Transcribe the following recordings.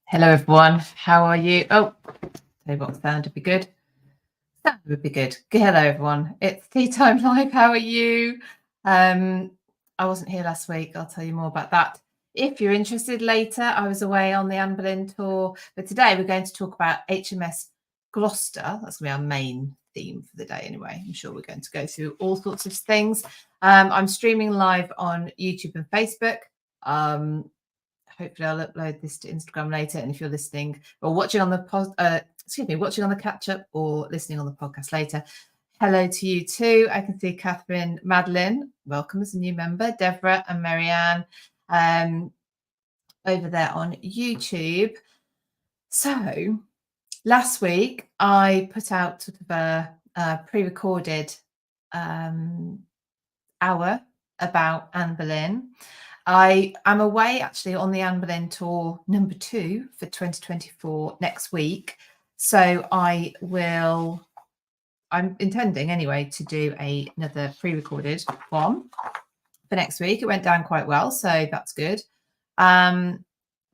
Hello, everyone. How are you? Oh, tell you what, sound would be good. Sound would be good. Hello, everyone. It's Tea Time Live. How are you? I wasn't here last week. I'll tell you more about that. If you're interested later, I was away on the Anne Boleyn tour, but today we're going to talk about HMS Gloucester. That's going to be our main theme for the day anyway. I'm sure we're going to go through all sorts of things. I'm streaming live on YouTube and Facebook. Hopefully I'll upload this to Instagram later. And if you're listening or watching on the watching on the catch up or listening on the podcast later, hello to you too. I can see Catherine, Madeline, welcome as a new member, Deborah and Marianne over there on YouTube. So last week I put out sort of a pre-recorded hour about Anne Boleyn. I am away actually on the Anne Boleyn tour number 2 for 2024 next week. So I'm intending anyway to do another pre-recorded one for next week. It went down quite well, so that's good. And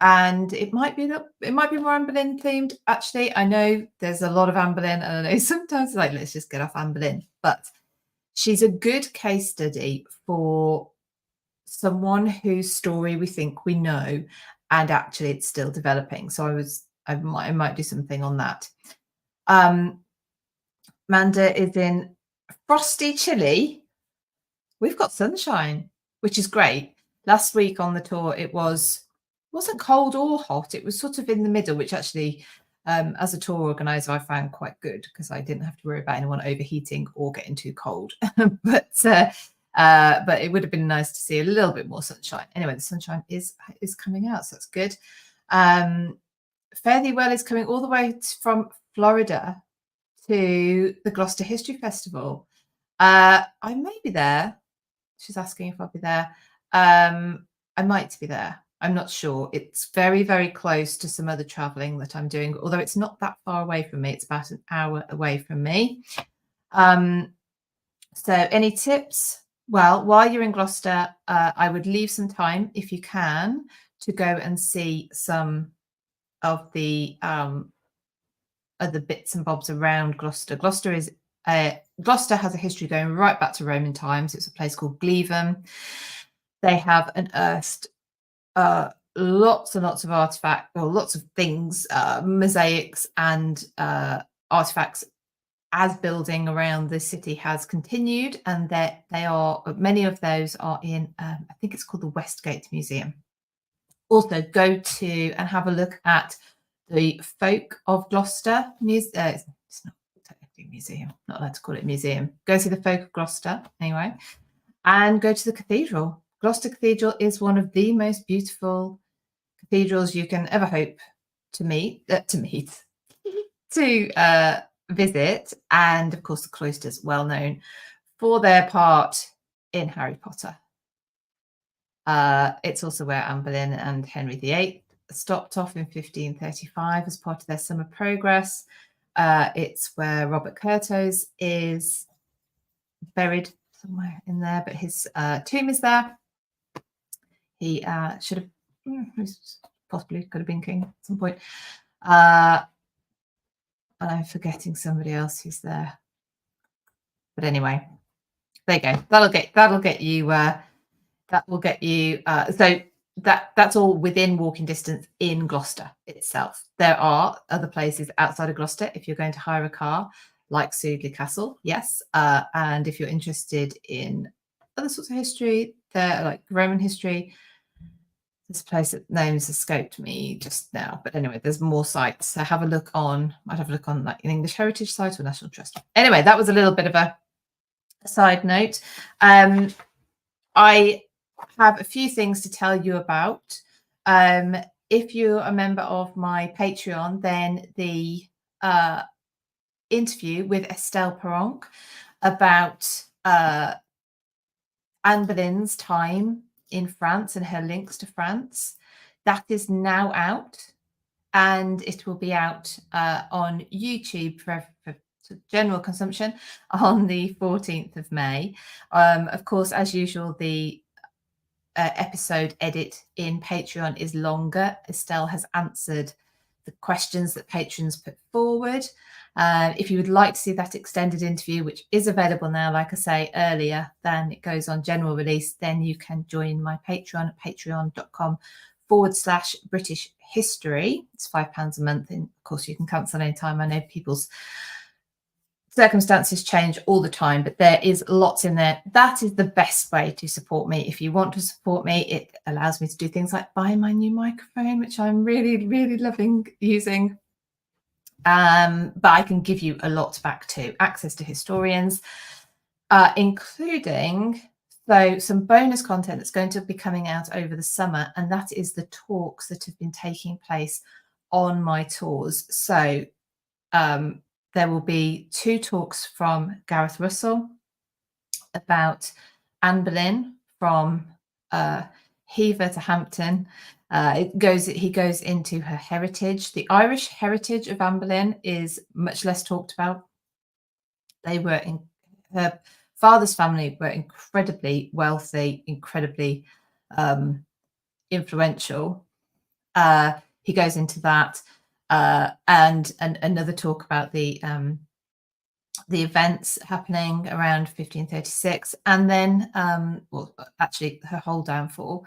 it might be more Anne Boleyn themed. Actually, I know there's a lot of Anne Boleyn, and I know sometimes it's like, let's just get off Anne Boleyn, but she's a good case study for someone whose story we think we know, and actually it's still developing. So I might do something on that. Amanda is in frosty Chile. We've got sunshine, which is great. Last week on the tour, it wasn't cold or hot. It was sort of in the middle, which actually, as a tour organizer, I found quite good because I didn't have to worry about anyone overheating or getting too cold. But it would have been nice to see a little bit more sunshine. Anyway, the sunshine is coming out, so that's good. Fare Thee Well is coming all the way from Florida to the Gloucester History Festival. I may be there. She's asking if I'll be there. I might be there. I'm not sure. It's very, very close to some other traveling that I'm doing, although it's not that far away from me. It's about an hour away from me. So any tips? Well, while you're in Gloucester, I would leave some time, if you can, to go and see some of the other bits and bobs around Gloucester. Gloucester has a history going right back to Roman times. It's a place called Glevum. They have unearthed lots and lots of artifacts, or lots of things, mosaics and artifacts, as building around the city has continued, and many of those are in I think it's called the Westgate Museum. Also go to and have a look at the Folk of Gloucester Museum. It's not technically a museum, not allowed to call it a museum. Go see the Folk of Gloucester anyway, and go to the cathedral. Gloucester Cathedral is one of the most beautiful cathedrals you can ever hope to visit. And of course the cloister's well known for their part in Harry Potter. It's also where Anne Boleyn and Henry VIII stopped off in 1535 as part of their summer progress. It's where Robert Curthose is buried somewhere in there, but his tomb is there. He should have possibly could have been king at some point. And I'm forgetting somebody else who's there. But anyway, there you go. That'll get you. So that's all within walking distance in Gloucester itself. There are other places outside of Gloucester if you're going to hire a car, like Sudeley Castle, yes. And if you're interested in other sorts of history, there like Roman history. This place that names escaped me just now, but anyway, there's more sites. So I'd have a look on like an English Heritage site or National Trust. Anyway, that was a little bit of a side note. I have a few things to tell you about. If you're a member of my Patreon, then the interview with Estelle Paron about Anne Boleyn's time in France and her links to France, that is now out, and it will be out on YouTube for general consumption on the 14th of May. Of course, as usual, the episode edit in Patreon is longer. Estelle has answered the questions that patrons put forward. If you would like to see that extended interview, which is available now, like I say earlier, then it goes on general release, then you can join my Patreon at patreon.com/British history. It's £5 a month. And of course, you can cancel anytime. I know people's circumstances change all the time, but there is lots in there. That is the best way to support me. If you want to support me, it allows me to do things like buy my new microphone, which I'm really, really loving using. But I can give you a lot back too. Access to historians, including some bonus content that's going to be coming out over the summer, and that is the talks that have been taking place on my tours. So there will be 2 talks from Gareth Russell about Anne Boleyn from Hever to Hampton. He goes into her heritage. The Irish heritage of Anne Boleyn is much less talked about. They were in her father's family were incredibly wealthy, incredibly influential. He goes into that, and another talk about the events happening around 1536, and then well, actually her whole downfall.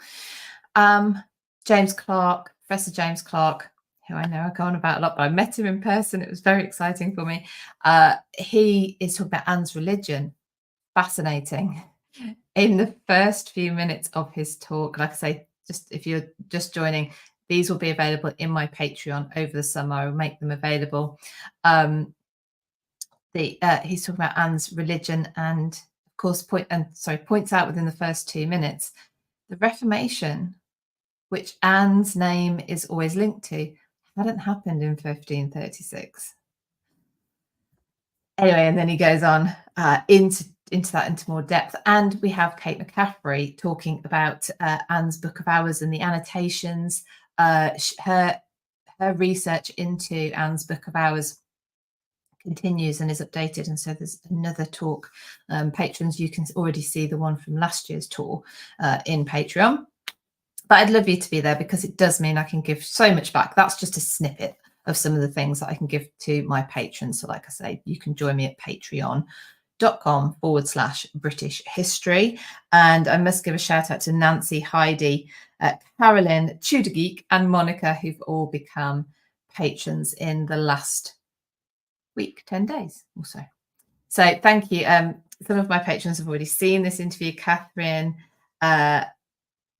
James Clark, Professor James Clark, who I know I go on about a lot, but I met him in person. It was very exciting for me. He is talking about Anne's religion. Fascinating. In the first few minutes of his talk, like I say, just if you're just joining, these will be available in my Patreon over the summer. I will make them available. He's talking about Anne's religion, and of course points out within the first 2 minutes the Reformation, which Anne's name is always linked to, hadn't happened in 1536. Anyway, and then he goes on into more depth, and we have Kate McCaffrey talking about Anne's Book of Hours and the annotations. Her research into Anne's Book of Hours continues and is updated, and so there's another talk. Patrons, you can already see the one from last year's tour in Patreon, but I'd love you to be there because it does mean I can give so much back. That's just a snippet of some of the things that I can give to my patrons. So like I say, you can join me at patreon.com/British history. And I must give a shout out to Nancy, Heidi, Carolyn, Tudor Geek, and Monica, who've all become patrons in the last week, 10 days or so. So thank you. Some of my patrons have already seen this interview. Catherine,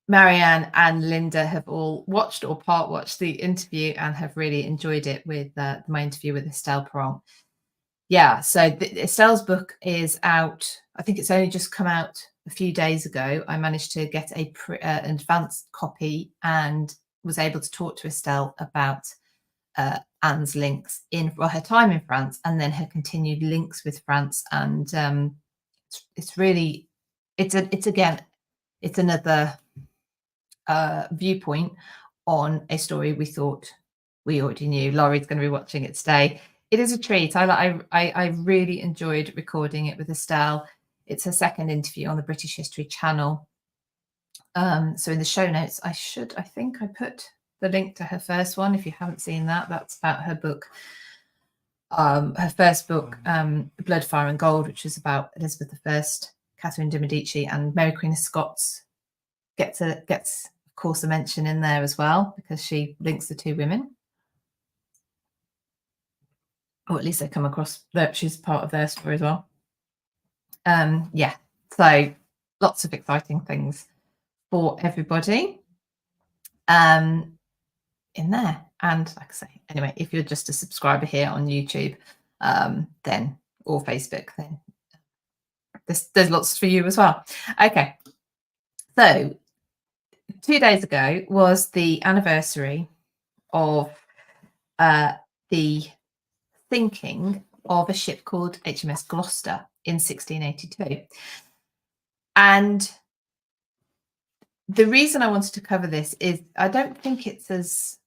Marianne and Linda have all watched or part watched the interview and have really enjoyed it with my interview with Estelle Paron. Yeah, so Estelle's book is out. I think it's only just come out a few days ago. I managed to get an advanced copy and was able to talk to Estelle about Anne's links in her time in France, and then her continued links with France. And it's another viewpoint on a story we thought we already knew. Laurie's going to be watching it today. It is a treat. I really enjoyed recording it with Estelle. It's her second interview on the British History channel. So in the show notes, I think I put the link to her first one. If you haven't seen that, that's about her book, her first book, Blood, Fire and Gold, which is about Elizabeth I, Catherine de Medici, and Mary Queen of Scots gets of course a mention in there as well, because she links the 2 women, or at least they come across that she's part of their story as well. Yeah, so lots of exciting things for everybody in there. And like I say, anyway, if you're just a subscriber here on YouTube, then or Facebook, then there's lots for you as well. Okay, so 2 days ago was the anniversary of the sinking of a ship called HMS Gloucester in 1682. And the reason I wanted to cover this is I don't think it's as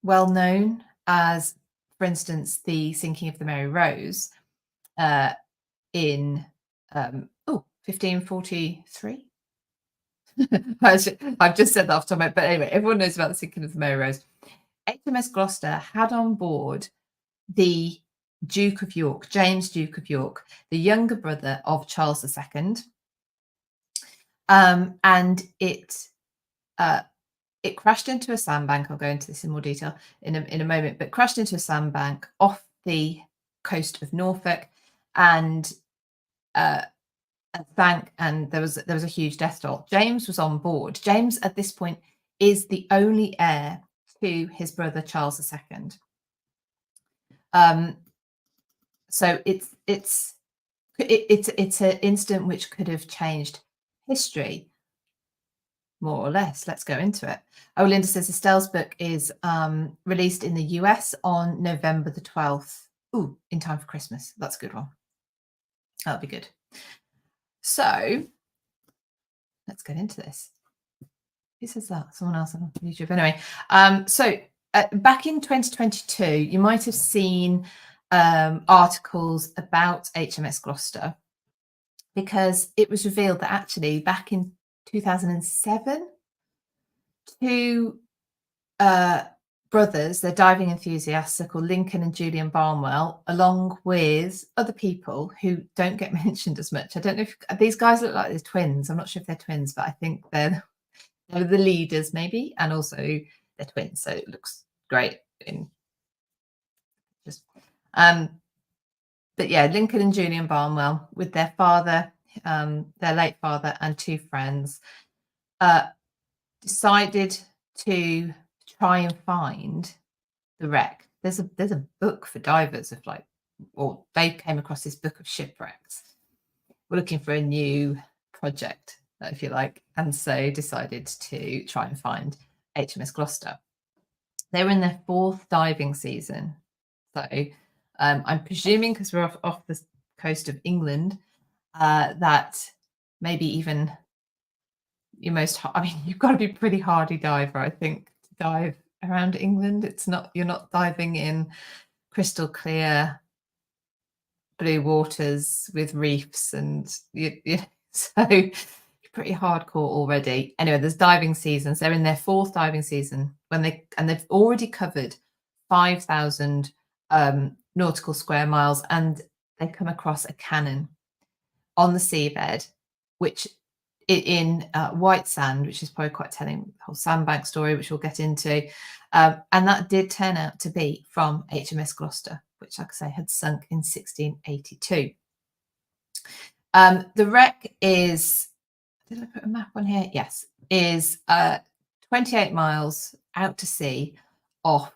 well known as, for instance, the sinking of the Mary Rose in 1543. I've just said that off the top of my head, but anyway, everyone knows about the sinking of the Mary Rose. HMS Gloucester had on board the Duke of York, James Duke of York, the younger brother of Charles II, and it crashed into a sandbank. I'll go into this in more detail in a moment, but crashed into a sandbank off the coast of Norfolk, and sank, and there was a huge death toll. James was on board. James at this point is the only heir to his brother Charles II. So it's an incident which could have changed history, more or less. Let's go into it. Oh, Linda says Estelle's book is released in the US on November the 12th. Ooh, in time for Christmas. That's a good one. That'll be good. So let's get into this. Who says that? Someone else on YouTube. Anyway, so back in 2022, you might have seen articles about HMS Gloucester, because it was revealed that actually back in 2007, two brothers, they're diving enthusiasts, they're called Lincoln and Julian Barnwell, along with other people who don't get mentioned as much. I don't know if these guys look like they're twins. I'm not sure if they're twins, but I think they're the leaders maybe, and also they're twins, so it looks great in just but yeah, Lincoln and Julian Barnwell, with their father, their late father, and two friends, decided to try and find the wreck. There's a book for divers of or they came across this book of shipwrecks. We're looking for a new project, if you like, and so decided to try and find HMS Gloucester. They were in their 4th diving season, so I'm presuming, because we're off the coast of England, that maybe even your most, I mean, you've got to be a pretty hardy diver, I think, to dive around England. You're not diving in crystal clear blue waters with reefs, and so you're pretty hardcore already. Anyway, there's diving seasons. They're in their 4th diving season they've already covered 5,000 nautical square miles, and they come across a cannon on the seabed, which in white sand, which is probably quite telling, the whole sandbank story, which we'll get into. And that did turn out to be from HMS Gloucester, which, like I say, had sunk in 1682. The wreck is, did I put a map on here? Yes, is 28 miles out to sea off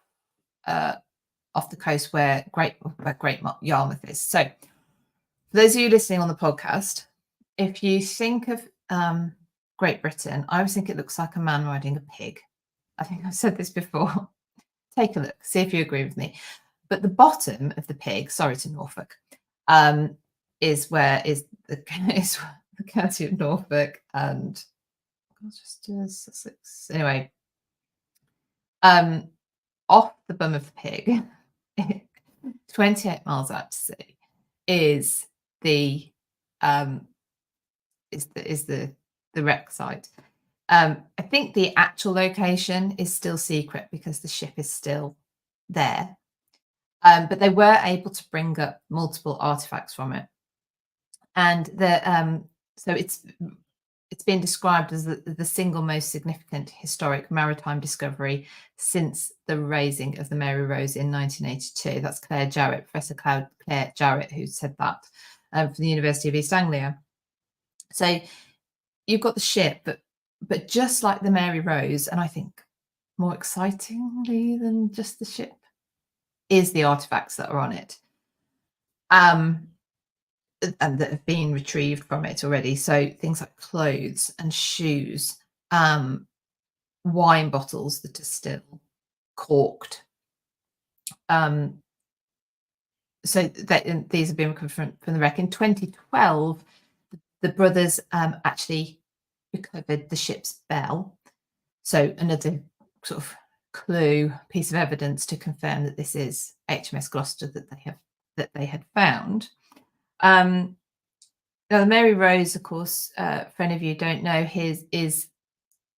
the coast where Great Yarmouth is. So for those of you listening on the podcast, if you think of Great Britain, I always think it looks like a man riding a pig. I think I've said this before. Take a look, see if you agree with me. But the bottom of the pig, sorry to Norfolk, is the county of Norfolk, and I'll just do Sussex. Anyway, off the bum of the pig, 28 miles out to sea, is the wreck site. I think the actual location is still secret because the ship is still there, but they were able to bring up multiple artifacts from it, and so it's been described as the single most significant historic maritime discovery since the raising of the Mary Rose in 1982. That's Professor Claire Jowitt, who said that, from the University of East Anglia. So you've got the ship, but just like the Mary Rose, and I think more excitingly than just the ship, is the artifacts that are on it, and that have been retrieved from it already. So things like clothes and shoes, wine bottles that are still corked. So these have been recovered from the wreck. In 2012, the brothers actually recovered the ship's bell. So another sort of piece of evidence to confirm that this is HMS Gloucester that they had found. Now the Mary Rose, of course, for any of you who don't know, is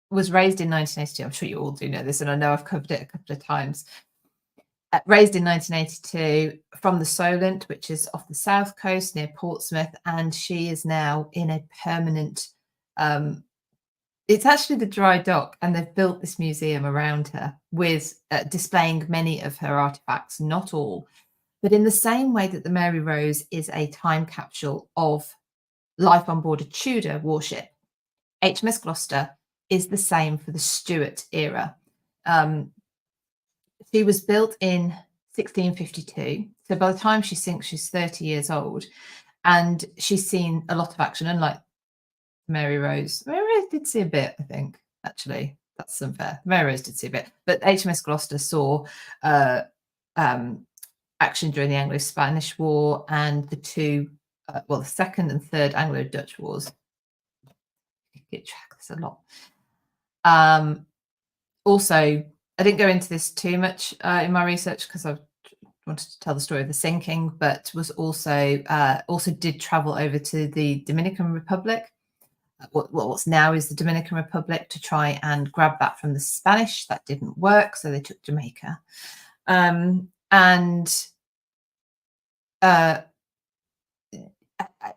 was raised in 1982. I'm sure you all do know this, and I know I've covered it a couple of times. Raised in 1982 from the Solent, which is off the south coast near Portsmouth, and she is now in a permanent. It's actually the dry dock, and they've built this museum around her with displaying many of her artifacts, not all, but in the same way that the Mary Rose is a time capsule of life on board a Tudor warship. HMS Gloucester is the same for the Stuart era. She was built in 1652. So by the time she sinks, she's 30 years old. And she's seen a lot of action, unlike Mary Rose. Mary Rose did see a bit, I think, actually. That's unfair. Mary Rose did see a bit. But HMS Gloucester saw action during the Anglo-Spanish War and the two, the Second and Third Anglo-Dutch Wars. Get track of this a lot. Also, I didn't go into this too much in my research because I wanted to tell the story of the sinking, but was also did travel over to the Dominican Republic, what's now is the Dominican Republic, to try and grab that from the Spanish. That didn't work, so they took Jamaica.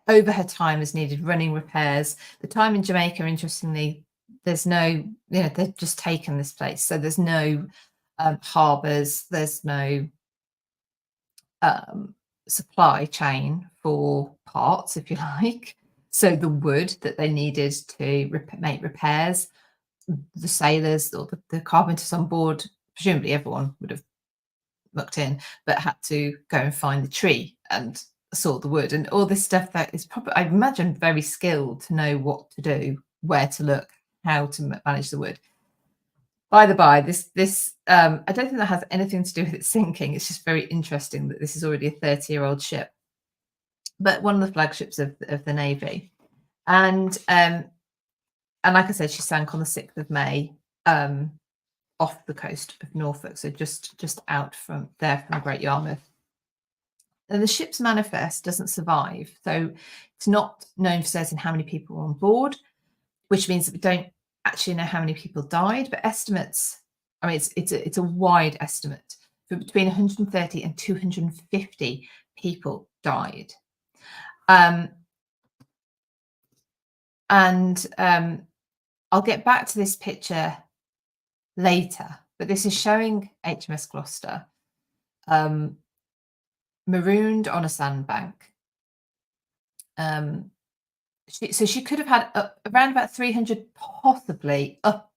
Over her time has needed running repairs. The time in Jamaica, interestingly, there's no, they've just taken this place. So there's no harbours, there's no supply chain for parts, if you like. So the wood that they needed to make repairs, the sailors or the carpenters on board, presumably everyone would have mucked in, but had to go and find the tree and sort the wood and all this stuff that is probably, I imagine, very skilled to know what to do, where to look, how to manage the wood. By the by, this I don't think that has anything to do with it sinking. It's just very interesting that this is already a 30-year-old ship, but one of the flagships of the Navy. And like I said, she sank on the 6th of May off the coast of Norfolk, so just out from Great Yarmouth. And the ship's manifest doesn't survive, so it's not known for certain how many people were on board, which means that we don't actually know how many people died, but estimates, I mean, it's a wide estimate, for between 130 and 250 people died. I'll get back to this picture later, but this is showing HMS Gloucester marooned on a sandbank. So she could have had around about 300, possibly up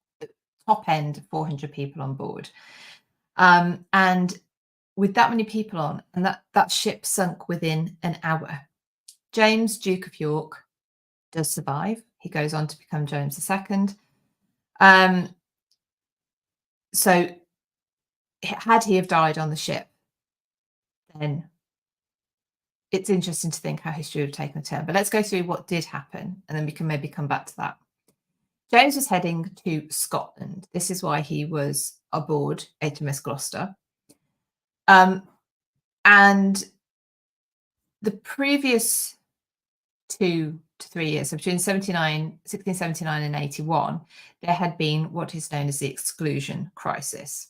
top end 400 people on board. And with that many people on, and that ship sunk within an hour. James, Duke of York, does survive. He goes on to become James II. So had he have died on the ship, then it's interesting to think how history would have taken a turn. But let's go through what did happen, and then we can maybe come back to that. James was heading to Scotland. This is why he was aboard HMS Gloucester. And the previous 2 to 3 years, so between 1679 and 81, there had been what is known as the exclusion crisis.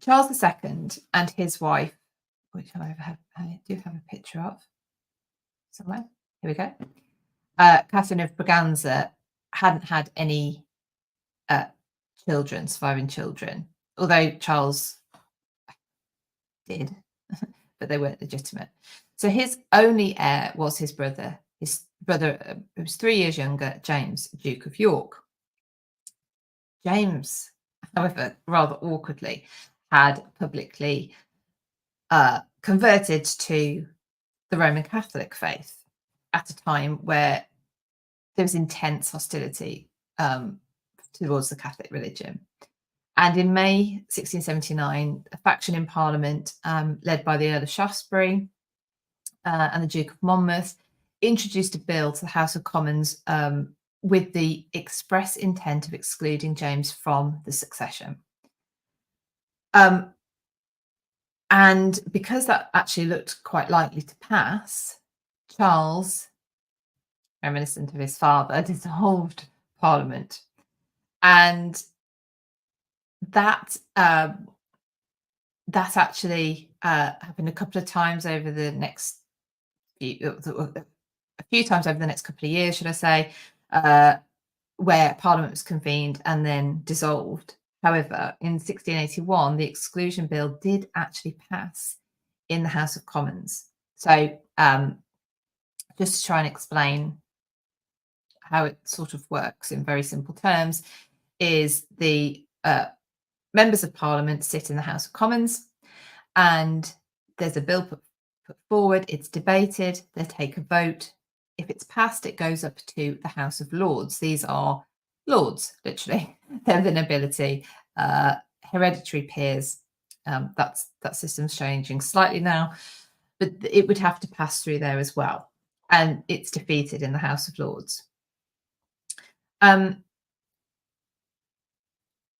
Charles II and his wife, which I do have a picture of somewhere. Here we go. Catherine of Braganza hadn't had any surviving children, although Charles did, but they weren't legitimate. So his only heir was his brother. His brother, who was 3 years younger, James, Duke of York. James, however, rather awkwardly, had publicly converted to the Roman Catholic faith at a time where there was intense hostility towards the Catholic religion. And in May 1679, a faction in Parliament led by the Earl of Shaftesbury and the Duke of Monmouth introduced a bill to the House of Commons with the express intent of excluding James from the succession. And because that actually looked quite likely to pass, Charles, reminiscent of his father, dissolved Parliament And that that actually happened a couple of times over the next a few times over the next couple of years, should I say, uh, where Parliament was convened and then dissolved. However, in 1681, the Exclusion Bill did actually pass in the House of Commons. So, just to try and explain how it sort of works in very simple terms, is the members of Parliament sit in the House of Commons, and there's a bill put forward, it's debated, they take a vote. If it's passed, it goes up to the House of Lords. These are lords, literally. They're the nobility, hereditary peers. That system's changing slightly now, but it would have to pass through there as well. And it's defeated in the House of Lords.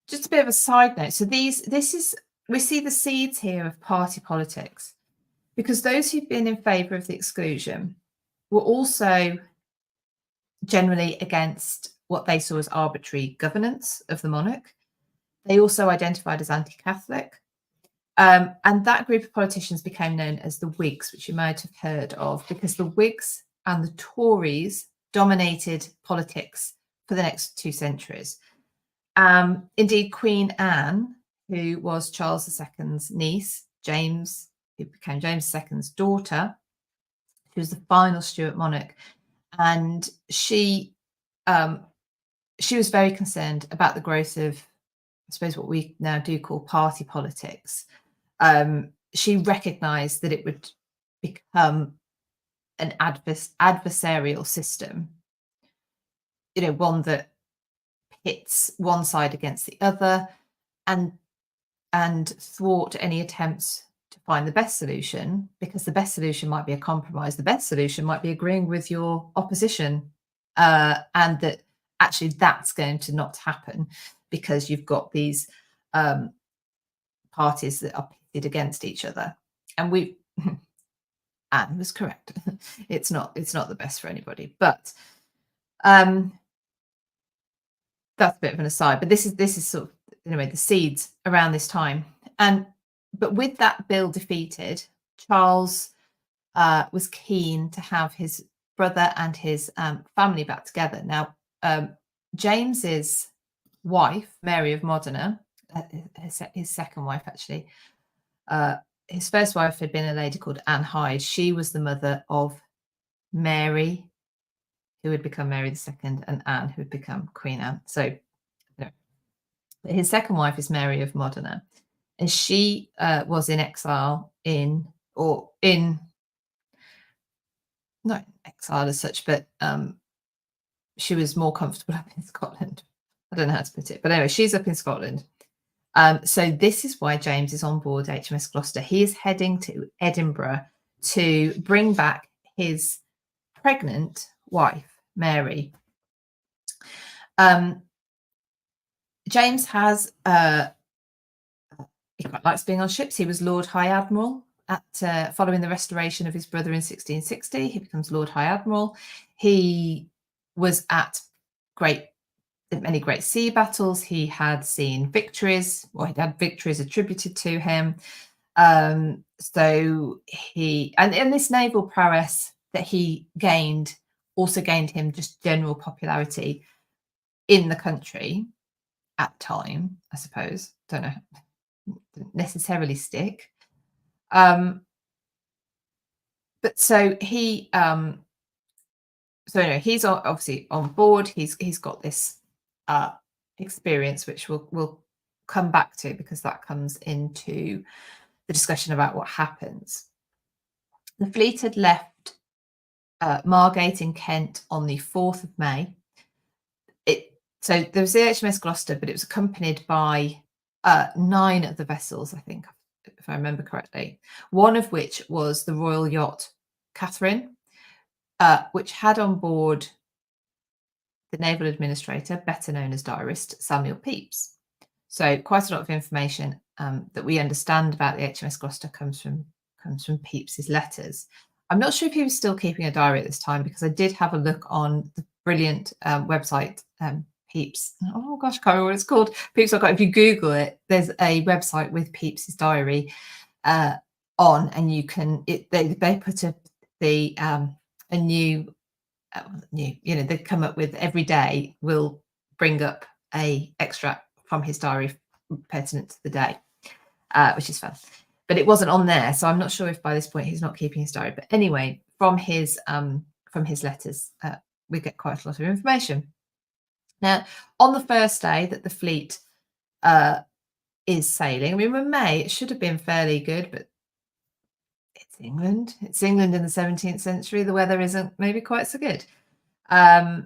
Just a bit of a side note. So we see the seeds here of party politics, because those who've been in favour of the exclusion were also generally against what they saw as arbitrary governance of the monarch. They also identified as anti-Catholic. And that group of politicians became known as the Whigs, which you might have heard of, because the Whigs and the Tories dominated politics for the next 2 centuries. Indeed, Queen Anne, who was Charles II's niece, James, who became James II's daughter, who was the final Stuart monarch, and she was very concerned about the growth of, I suppose, what we now do call party politics. She recognised that it would become an adversarial system, one that pits one side against the other, and thwart any attempts to find the best solution, because the best solution might be a compromise. The best solution might be agreeing with your opposition, and that actually that's going to not happen, because you've got these parties that are pitted against each other. And Anne was correct. It's not the best for anybody. But that's a bit of an aside. But this is sort of, anyway, the seeds around this time. But with that bill defeated, Charles was keen to have his brother and his family back together. Now, James's wife, Mary of Modena, his second wife actually, his first wife had been a lady called Anne Hyde. She was the mother of Mary, who had become Mary II, and Anne, who had become Queen Anne. So his second wife is Mary of Modena, and she was in exile not exile as such, but she was more comfortable up in Scotland. I don't know how to put it, but anyway, she's up in Scotland. So this is why James is on board HMS Gloucester. He is heading to Edinburgh to bring back his pregnant wife, Mary. James has he quite likes being on ships. He was Lord High Admiral following the restoration of his brother in 1660. He becomes Lord High Admiral. He was at many great sea battles. He had seen victories, or he had victories attributed to him. So and this naval prowess that he gained also gained him just general popularity in the country at the time, I suppose. Don't know, didn't necessarily stick. But so he anyway, he's obviously on board. He's got this experience, which we'll come back to, because that comes into the discussion about what happens. The fleet had left Margate in Kent on the 4th of May. So there was the HMS Gloucester, but it was accompanied by 9 of the vessels, I think, if I remember correctly, one of which was the royal yacht Catherine, which had on board the naval administrator, better known as diarist, Samuel Pepys. So quite a lot of information that we understand about the HMS Gloucester comes from Pepys's letters. I'm not sure if he was still keeping a diary at this time, because I did have a look on the brilliant website Pepys. Oh gosh, I can't remember what it's called. Pepys. If you Google it, there's a website with Pepys's diary on, and you can. They put a new, they come up with every day will bring up a extract from his diary pertinent to the day, which is fun. But it wasn't on there, so I'm not sure if by this point he's not keeping his diary. But anyway, from his letters, we get quite a lot of information. Now, on the first day that the fleet is sailing, I mean, in May, it should have been fairly good, but it's England. It's England in the 17th century. The weather isn't maybe quite so good. So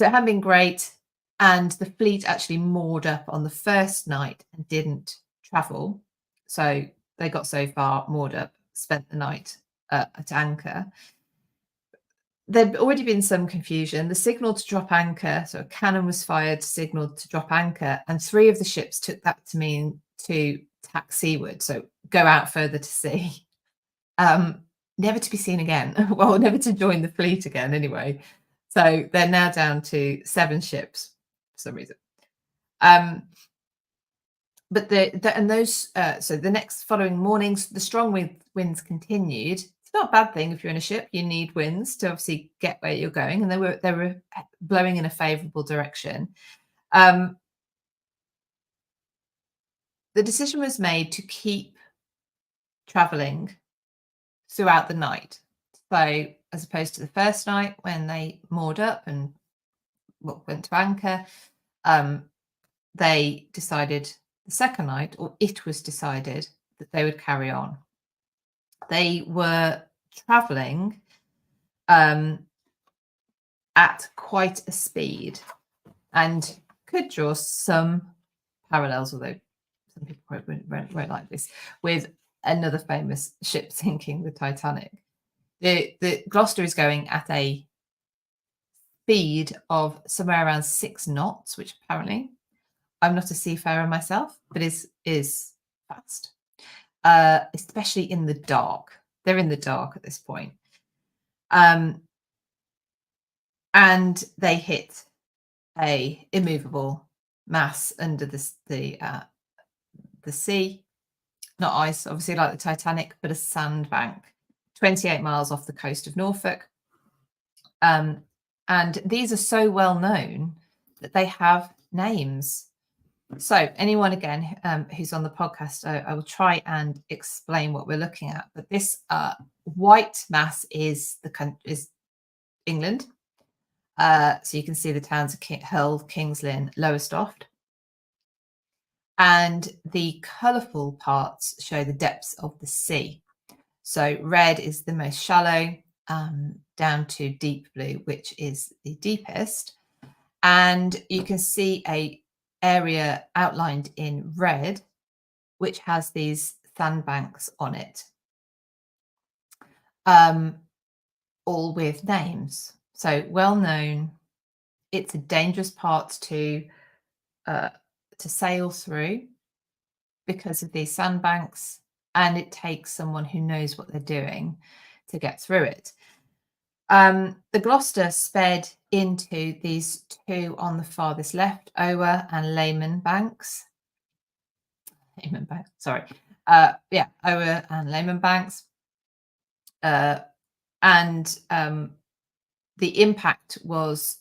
it had been great, and the fleet actually moored up on the first night and didn't travel. So they got so far, moored up, spent the night at anchor. There'd already been some confusion. The signal to drop anchor, so a cannon was fired, signaled to drop anchor, and 3 of the ships took that to mean to tack seaward, so go out further to sea. Never to be seen again. Well, never to join the fleet again anyway. So they're now down to 7 ships for some reason. But so the next following mornings, the strong winds continued. It's not a bad thing if you're in a ship. You need winds to obviously get where you're going, and they were blowing in a favourable direction. The decision was made to keep travelling throughout the night. So as opposed to the first night when they moored up and went to anchor, they decided the second night, or it was decided, that they would carry on. They were travelling at quite a speed and could draw some parallels, although some people won't like this, with another famous ship sinking, the Titanic. The Gloucester is going at a speed of somewhere around 6 knots, which apparently, I'm not a seafarer myself, but is fast, especially in the dark. They're in the dark at this point. And they hit a immovable mass under the sea, not ice, obviously, like the Titanic, but a sandbank, 28 miles off the coast of Norfolk. And these are so well known that they have names. So anyone, again, who's on the podcast, I will try and explain what we're looking at. But this white mass is England. So you can see the towns of Hull, King's Lynn, Lowestoft. And the colourful parts show the depths of the sea. So red is the most shallow, down to deep blue, which is the deepest. And you can see a area outlined in red, which has these sandbanks on it, all with names. So well known. It's a dangerous part to sail through because of these sandbanks, and it takes someone who knows what they're doing to get through it. The Gloucester sped into these 2 on the farthest left, Ower and Lehman Banks. Ower and Lehman Banks. And the impact was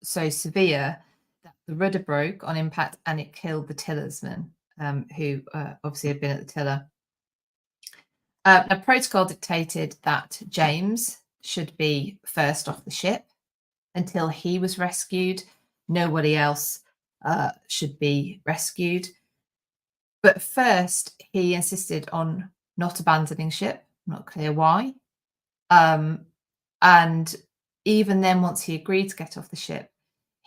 so severe that the rudder broke on impact, and it killed the tillersman, who obviously had been at the tiller. A protocol dictated that James should be first off the ship until he was rescued. Nobody else should be rescued. But first, he insisted on not abandoning ship. Not clear why. And even then, once he agreed to get off the ship,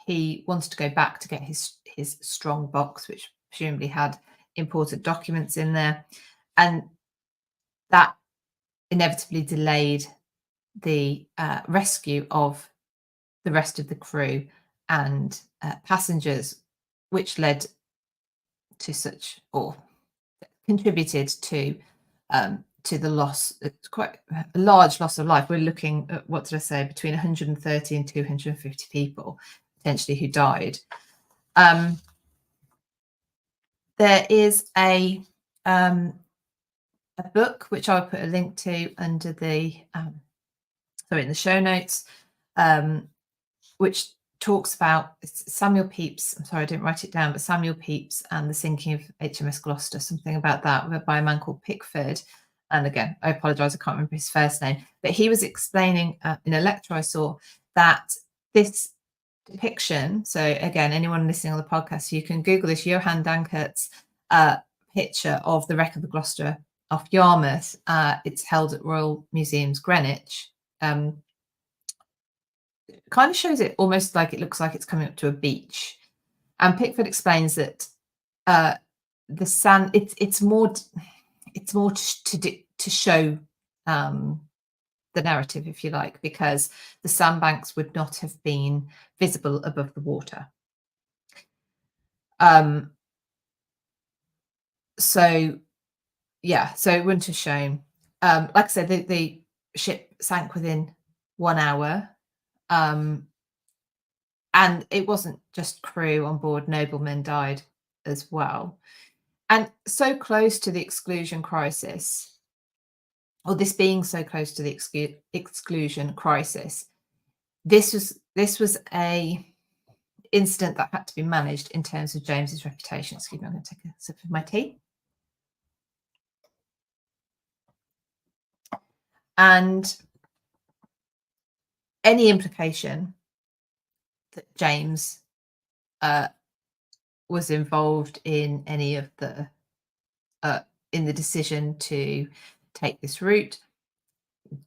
he wanted to go back to get his strong box, which presumably had important documents in there. And that inevitably delayed the rescue of the rest of the crew and passengers, which led to or contributed to the loss, quite a large loss of life. We're looking at, what did I say, between 130 and 250 people potentially who died. There is a book which I'll put a link to under the in the show notes, which talks about Samuel Pepys. I'm sorry, I didn't write it down, but Samuel Pepys and the sinking of HMS Gloucester, something about that, by a man called Pickford. And again, I apologise, I can't remember his first name, but he was explaining in a lecture I saw that this depiction, so again, anyone listening on the podcast, you can Google this, Johan Dankert's picture of the wreck of the Gloucester off Yarmouth. It's held at Royal Museums, Greenwich. Kind of shows it almost like it looks like it's coming up to a beach. And Pickford explains that the sand, it's more to show the narrative, if you like, because the sandbanks would not have been visible above the water. So yeah, so it wouldn't have shown. Like I said, the ship sank within 1 hour. And it wasn't just crew on board, noblemen died as well. And so close to the exclusion crisis, or this being so close to the exclusion crisis, this was a incident that had to be managed in terms of James's reputation. Excuse me, I'm going to take a sip of my tea. And any implication that James was involved in any of the in the decision to take this route,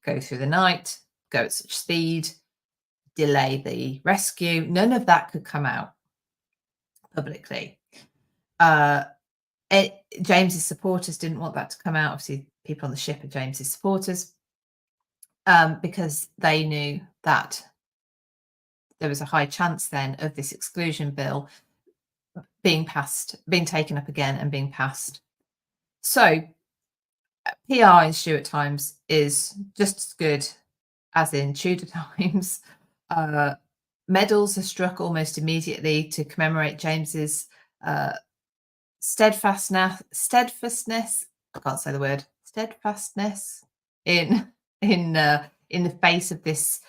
go through the night, go at such speed, delay the rescue, none of that could come out publicly. James's supporters didn't want that to come out. Obviously, people on the ship are James's supporters, because they knew that there was a high chance then of this exclusion bill being taken up again and being passed. So PR in Stuart times is just as good as in Tudor times. Medals are struck almost immediately to commemorate James's steadfastness. I can't say the word steadfastness in the face of this,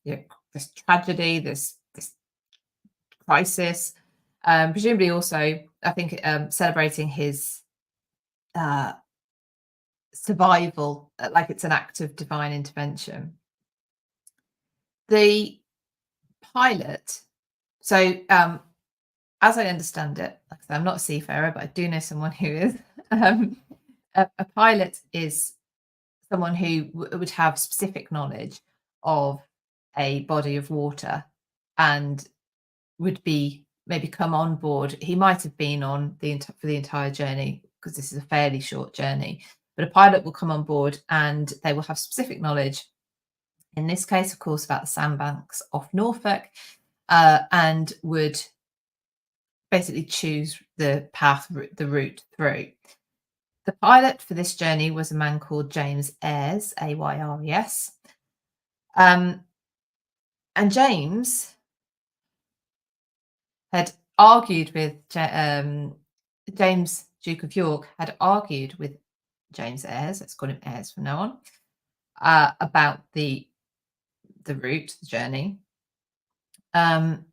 this tragedy, this crisis. Presumably, also, I think celebrating his survival, like it's an act of divine intervention. The pilot, so as I understand it, like I said, I'm not a seafarer, but I do know someone who is. A pilot is someone who would have specific knowledge of a body of water and would be maybe come on board. He might have been on for the entire journey, because this is a fairly short journey, but a pilot will come on board and they will have specific knowledge, in this case, of course, about the sandbanks off Norfolk, and would basically choose the path, the route through. The pilot for this journey was a man called James Ayres, Ayres. And James had argued with James, Duke of York, had argued with James Ayres, let's call him Ayres from now on, about the route, the journey. But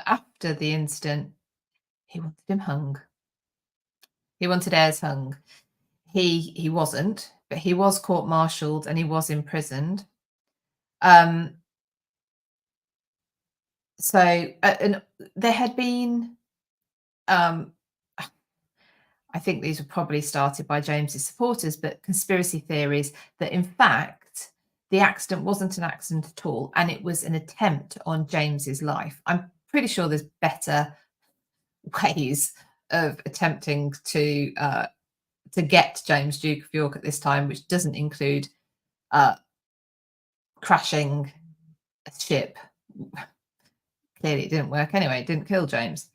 after the incident, he wanted him hung. He wanted Ayres hung. He wasn't, but he was court-martialed and he was imprisoned. So and there had been, I think these were probably started by James's supporters, but conspiracy theories that in fact the accident wasn't an accident at all, and it was an attempt on James's life. I'm pretty sure there's better ways of attempting to get James, Duke of York at this time, which doesn't include crashing a ship. Clearly it didn't work anyway. It didn't kill James.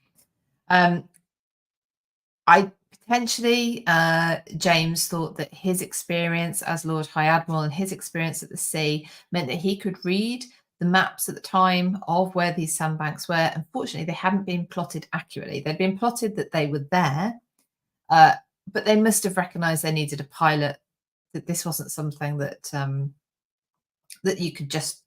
James thought that his experience as Lord High Admiral and his experience at the sea meant that he could read the maps at the time of where these sandbanks were. Unfortunately, they hadn't been plotted accurately. They'd been plotted that they were there, but they must have recognised they needed a pilot, that this wasn't something that that you could just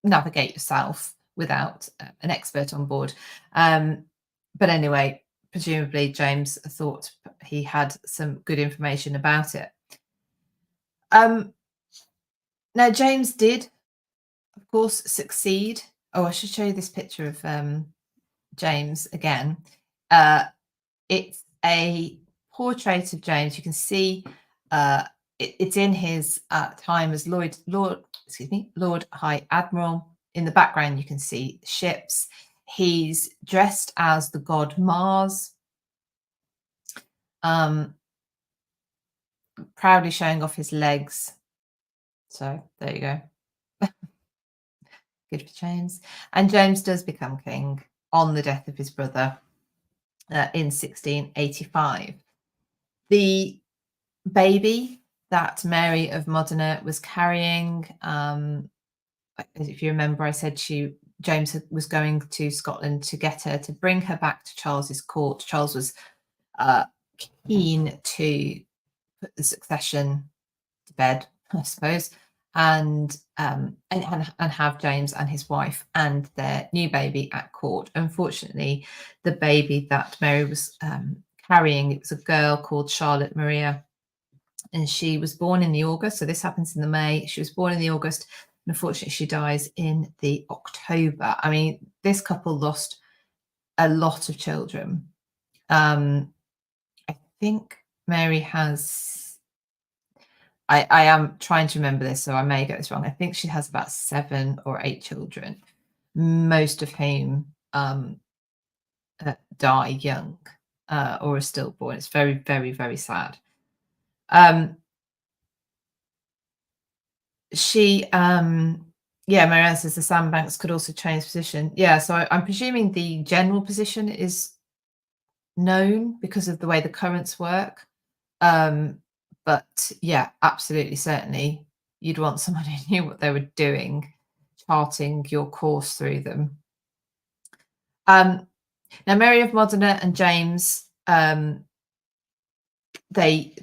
navigate yourself without an expert on board. But anyway, presumably James thought he had some good information about it. Now, James did, of course, succeed. Oh, I should show you this picture of James again. It's a portrait of James. You can see it's in his time as Lord High Admiral. In the background, you can see ships. He's dressed as the god Mars, proudly showing off his legs. So there you go. Good for James. And James does become king on the death of his brother in 1685. The baby that Mary of Modena was carrying, if you remember, I said James was going to Scotland to get her, to bring her back to Charles's court. Charles was keen to put the succession to bed, I suppose, and have James and his wife and their new baby at court. Unfortunately, the baby that Mary was carrying, it was a girl called Charlotte Maria, and she was born in the August. So this happens in the May. She was born in the August, and unfortunately, she dies in the October. I mean, this couple lost a lot of children. I think Mary has. I am trying to remember this, so I may get this wrong. I think she has about 7 or 8 children, most of whom die young or are stillborn. It's very, very, very sad. Marianne says the sandbanks could also change position. Yeah, so I'm presuming the general position is known because of the way the currents work. But yeah, absolutely, certainly, you'd want someone who knew what they were doing, charting your course through them. Now, Mary of Modena and James, they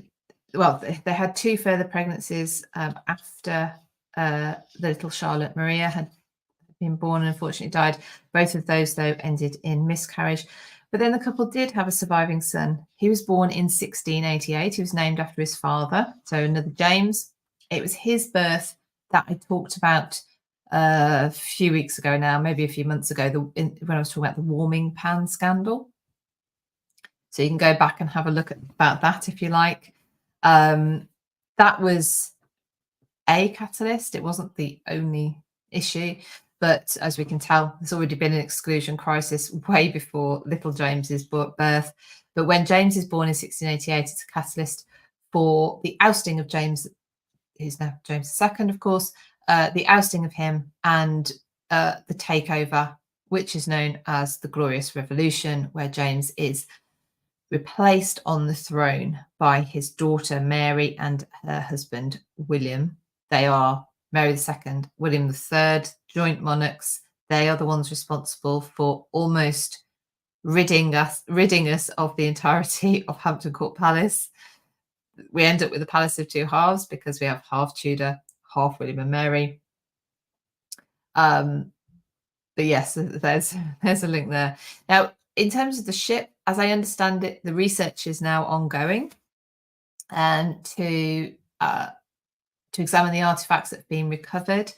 had 2 further pregnancies after the little Charlotte Maria had been born and unfortunately died. Both of those, though, ended in miscarriage. But then the couple did have a surviving son. He was born in 1688. He was named after his father, so another James. It was his birth that I talked about a few weeks ago now, maybe a few months ago, when I was talking about the warming pan scandal. So you can go back and have a look about that if you like. That was a catalyst. It wasn't the only issue. But as we can tell, there's already been an exclusion crisis way before little James's birth. But when James is born in 1688, it's a catalyst for the ousting of James, who's now James II, of course, the ousting of him and the takeover, which is known as the Glorious Revolution, where James is replaced on the throne by his daughter Mary and her husband William. They are Mary II, William III, joint monarchs. They are the ones responsible for almost ridding us of the entirety of Hampton Court Palace. We end up with a palace of 2 halves because we have half Tudor, half William and Mary. But yes, there's a link there. Now, in terms of the ship, as I understand it, the research is now ongoing and to examine the artifacts that have been recovered,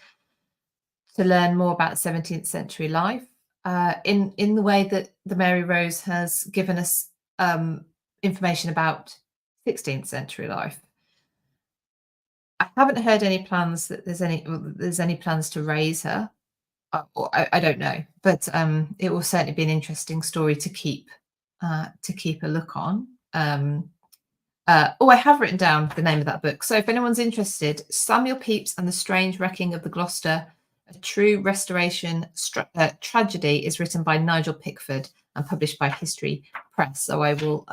to learn more about 17th century life in the way that the Mary Rose has given us information about 16th century life. I haven't heard any plans that there's any plans to raise her. I don't know, but it will certainly be an interesting story to keep a look on. I have written down the name of that book. So if anyone's interested, Samuel Pepys and the Strange Wrecking of the Gloucester, a true restoration tragedy, is written by Nigel Pickford and published by History Press. So I will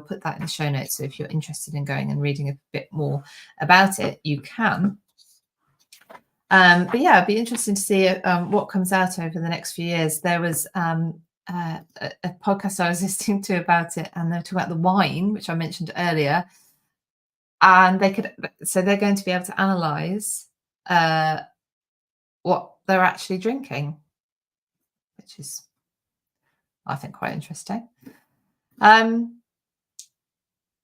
put that in the show notes. So if you're interested in going and reading a bit more about it, you can. But yeah, it'd be interesting to see what comes out over the next few years. There was a podcast I was listening to about it, and they were talking about the wine, which I mentioned earlier. And they're going to be able to analyze what they're actually drinking, which is, I think, quite interesting.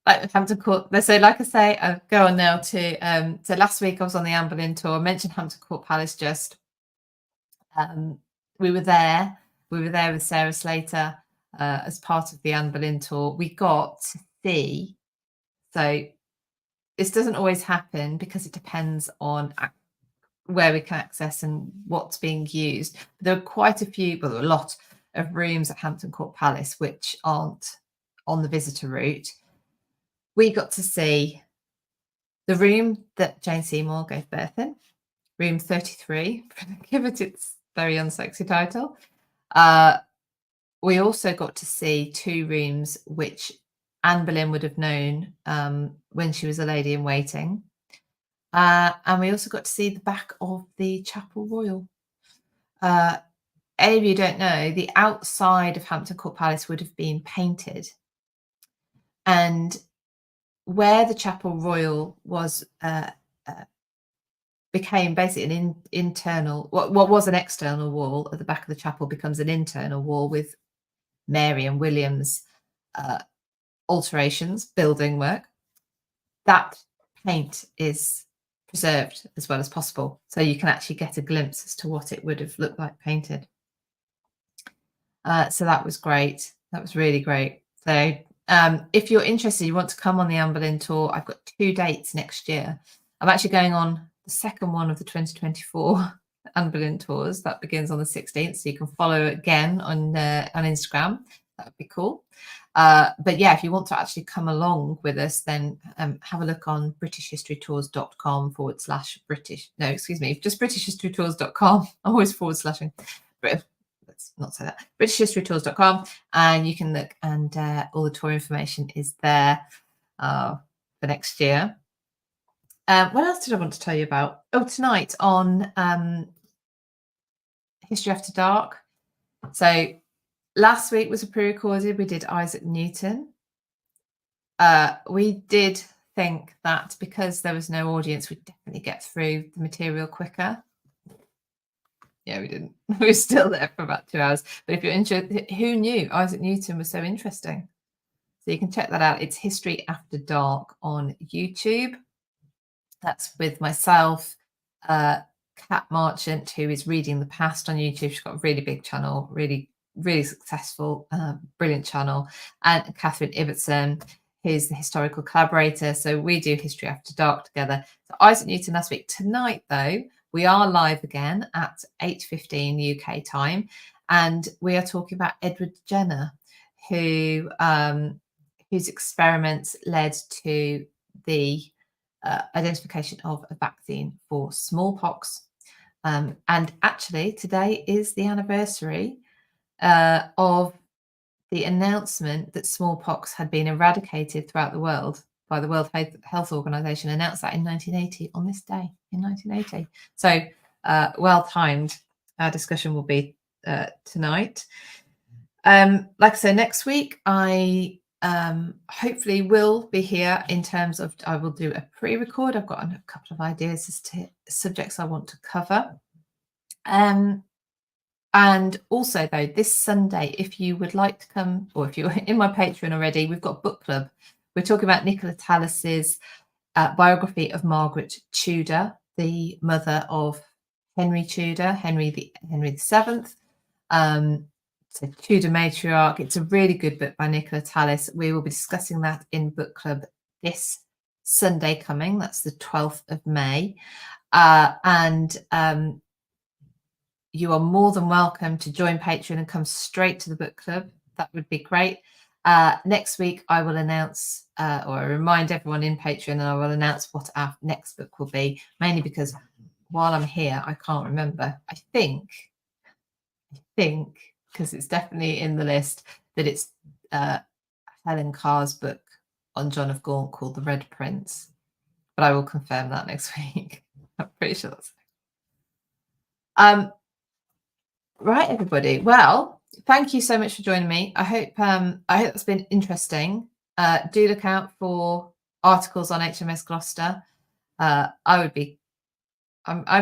Like Hampton Court, so like I say, I'll go on now to so last week I was on the Anne Boleyn tour. I mentioned Hampton Court Palace just. We were there with Sarah Slater as part of the Anne Boleyn tour. We got to see, so this doesn't always happen because it depends on where we can access and what's being used. But there are quite a few, well, there are a lot of rooms at Hampton Court Palace which aren't on the visitor route. We got to see the room that Jane Seymour gave birth in, room 33, give it its very unsexy title. We also got to see 2 rooms which Anne Boleyn would have known when she was a lady in waiting. And we also got to see the back of the Chapel Royal. Any of you don't know, the outside of Hampton Court Palace would have been painted. And where the Chapel Royal was became basically an internal, what was an external wall at the back of the chapel becomes an internal wall with Mary and William's alterations, building work. That paint is preserved as well as possible, so you can actually get a glimpse as to what it would have looked like painted. So that was great. That was really great. So if you're interested, you want to come on the Anne Boleyn tour, I've got 2 dates next year. I'm actually going on the second one of the 2024 Anne Boleyn tours. That begins on the 16th, so you can follow again on Instagram. That would be cool. But yeah, if you want to actually come along with us, then have a look on britishhistorytours.com/British. No, excuse me, just britishhistorytours.com. I'm always forward slashing. Let's not say that. britishhistorytours.com, and you can look, and all the tour information is there for next year. What else did I want to tell you about? Oh, tonight on History After Dark. So last week was a pre-recorded. We did Isaac Newton. We did think that because there was no audience, we'd definitely get through the material quicker. Yeah, we didn't. We were still there for about 2 hours. But if you're interested, who knew Isaac Newton was so interesting? So you can check that out. It's History After Dark on YouTube. That's with myself, Kat Marchant, who is Reading the Past on YouTube. She's got a really big channel, really successful, brilliant channel. And Catherine Ibbotson, who's the historical collaborator. So we do History After Dark together. So Isaac Newton last week. Tonight, though, we are live again at 8:15 UK time. And we are talking about Edward Jenner, who whose experiments led to the identification of a vaccine for smallpox. And actually, today is the anniversary of the announcement that smallpox had been eradicated throughout the world by the World Health Organization, announced that in 1980, on this day in 1980. So well-timed. Our discussion will be tonight. Like I said, next week, I hopefully will be here in terms of, I will do a pre-record. I've got a couple of ideas as to subjects I want to cover. And also, though, this Sunday, if you would like to come, or if you're in my Patreon already, we've got book club. We're talking about Nicola Tallis's biography of Margaret Tudor, the mother of Henry Tudor, Henry VII. So Tudor matriarch. It's a really good book by Nicola Tallis. We will be discussing that in book club this Sunday coming. That's the 12th of May. And you are more than welcome to join Patreon and come straight to the book club. That would be great. Next week, I will announce, or remind everyone in Patreon, and I will announce what our next book will be, mainly because while I'm here, I can't remember. I think, because it's definitely in the list, that it's Helen Carr's book on John of Gaunt called The Red Prince. But I will confirm that next week. I'm pretty sure that's it. Right, everybody. Well, thank you so much for joining me. I hope it's been interesting. Do look out for articles on HMS Gloucester. I'm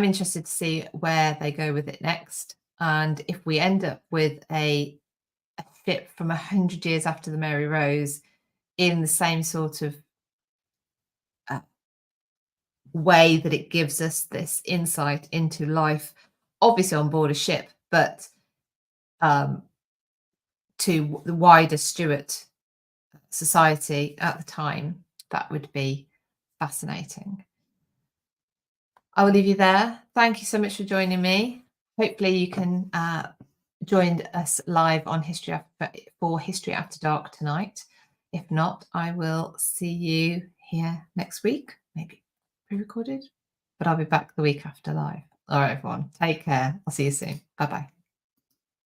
interested to see where they go with it next, and if we end up with a ship from 100 years after the Mary Rose in the same sort of uh, way that it gives us this insight into life, obviously on board a ship, but um, to the wider Stuart society at the time, that would be fascinating. I will leave you there. Thank you so much for joining me. Hopefully you can join us live on History After Dark tonight. If not, I will see you here next week, maybe pre-recorded, but I'll be back the week after live. All right, everyone, take care. I'll see you soon. Bye-bye.